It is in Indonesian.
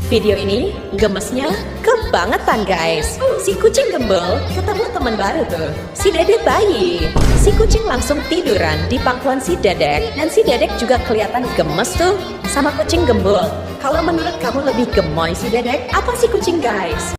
Video ini gemesnya kebangetan guys. Si kucing gembel ketemu teman baru tuh, si Dedek bayi. Si kucing langsung tiduran di pangkuan si Dedek, dan si Dedek juga kelihatan gemes tuh sama kucing gembel. Kalau menurut kamu lebih gemoy si Dedek apa si kucing guys?